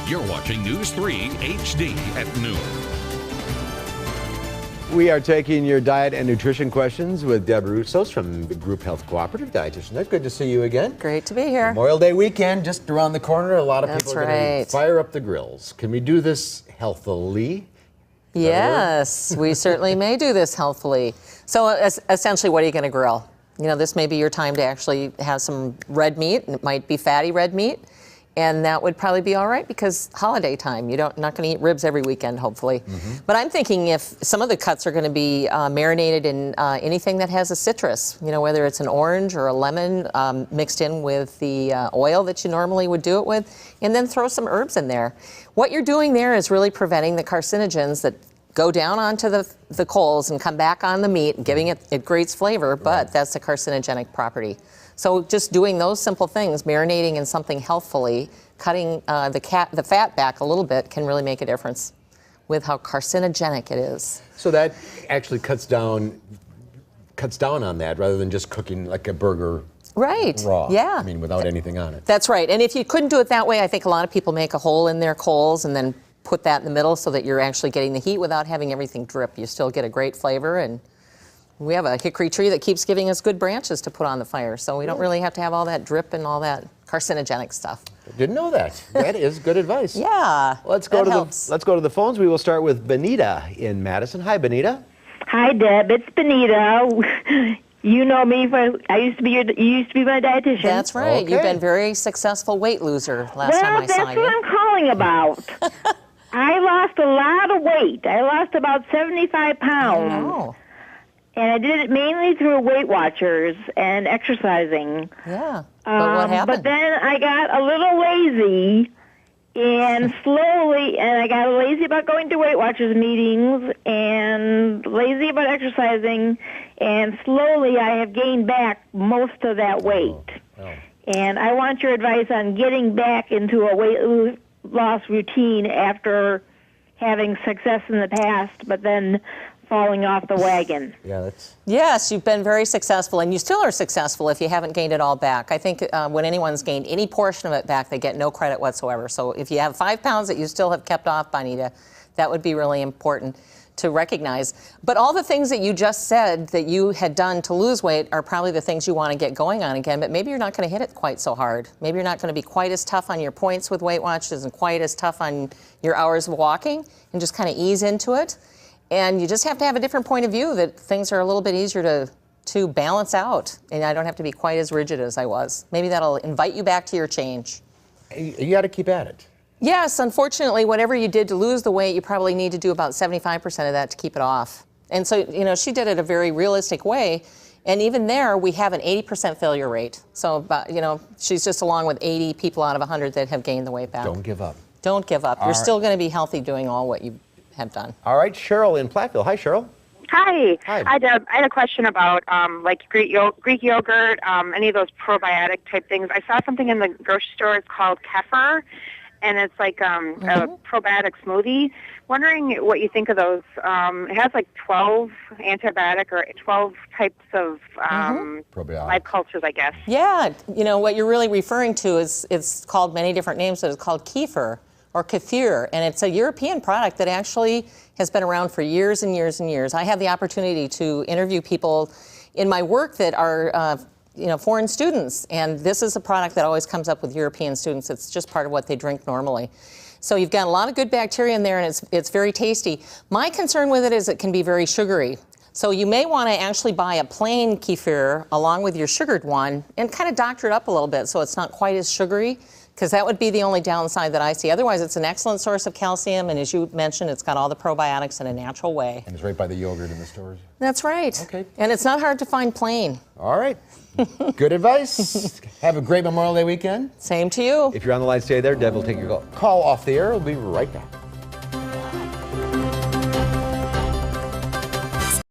You're watching News 3 HD at noon. We are taking your diet and nutrition questions with Deb Roussos from the Group Health Cooperative Dietitianist. Good to see you again. Great to be here. Memorial Day weekend just around the corner. A lot of That's people are going to fire up the grills. Can we do this healthily? Yes, we certainly may do this healthily. So essentially, what are you going to grill? You know, this may be your time to actually have some red meat, and it might be fatty red meat. And that would probably be all right because holiday time, not going to eat ribs every weekend, hopefully. Mm-hmm. But I'm thinking if some of the cuts are going to be marinated in anything that has a citrus, you know, whether it's an orange or a lemon mixed in with the oil that you normally would do it with, and then throw some herbs in there. What you're doing there is really preventing the carcinogens that go down onto the coals and come back on the meat, giving it great flavor, but that's a carcinogenic property. So just doing those simple things, marinating in something healthfully, cutting the fat back a little bit can really make a difference with how carcinogenic it is. So that actually cuts down on that rather than just cooking like a burger raw. Yeah. I mean, without anything on it. That's right. And if you couldn't do it that way, I think a lot of people make a hole in their coals and then put that in the middle so that you're actually getting the heat without having everything drip. You still get a great flavor, and we have a hickory tree that keeps giving us good branches to put on the fire, so we don't really have to have all that drip and all that carcinogenic stuff. Didn't know that. That is good advice. Yeah, let's go to the phones. We will start with Benita in Madison. Hi, Benita. Hi, Deb. It's Benita. You know me. You used to be my dietitian. That's right. Okay. You've been very successful weight loser last time I saw you. Well, that's what I'm calling about. I lost a lot of weight. I lost about 75 pounds. I know. And I did it mainly through Weight Watchers and exercising. Yeah. But what happened? But then I got a little lazy, and I got lazy about going to Weight Watchers meetings and lazy about exercising, and slowly I have gained back most of that weight. Oh. And I want your advice on getting back into a weight loss routine after having success in the past, but then falling off the wagon. Yes, you've been very successful, and you still are successful if you haven't gained it all back. I think when anyone's gained any portion of it back, they get no credit whatsoever. So if you have 5 pounds that you still have kept off, Bonita, that would be really important to recognize. But all the things that you just said that you had done to lose weight are probably the things you want to get going on again, but maybe you're not going to hit it quite so hard. Maybe you're not going to be quite as tough on your points with Weight Watchers and quite as tough on your hours of walking, and just kind of ease into it. And you just have to have a different point of view that things are a little bit easier to balance out. And I don't have to be quite as rigid as I was. Maybe that'll invite you back to your change. You got to keep at it. Yes, unfortunately, whatever you did to lose the weight, you probably need to do about 75% of that to keep it off. And so, you know, she did it a very realistic way. And even there, we have an 80% failure rate. So, you know, she's just along with 80 people out of 100 that have gained the weight back. Don't give up. Don't give up. You're still going to be healthy doing all what you have done. All right, Cheryl in Platteville. Hi, Cheryl. Hi. Hi. Deb. I had a question about like Greek yogurt, any of those probiotic type things. I saw something in the grocery store. It's called kefir, and it's like a probiotic smoothie. Wondering what you think of those. It has like 12 antibiotic or 12 types of live cultures, I guess. Yeah, you know, what you're really referring to is, it's called many different names, but it's called kefir or kefir, and it's a European product that actually has been around for years and years and years. I have the opportunity to interview people in my work that are foreign students, and this is a product that always comes up with European students. It's just part of what they drink normally. So you've got a lot of good bacteria in there, and it's very tasty. My concern with it is it can be very sugary. So you may want to actually buy a plain kefir along with your sugared one and kind of doctor it up a little bit so it's not quite as sugary, because that would be the only downside that I see. Otherwise, it's an excellent source of calcium, and as you mentioned, it's got all the probiotics in a natural way. And it's right by the yogurt in the stores. That's right. Okay. And it's not hard to find plain. All right. Good advice. Have a great Memorial Day weekend. Same to you. If you're on the line, stay there. Deb will take your call off the air. We'll be right back.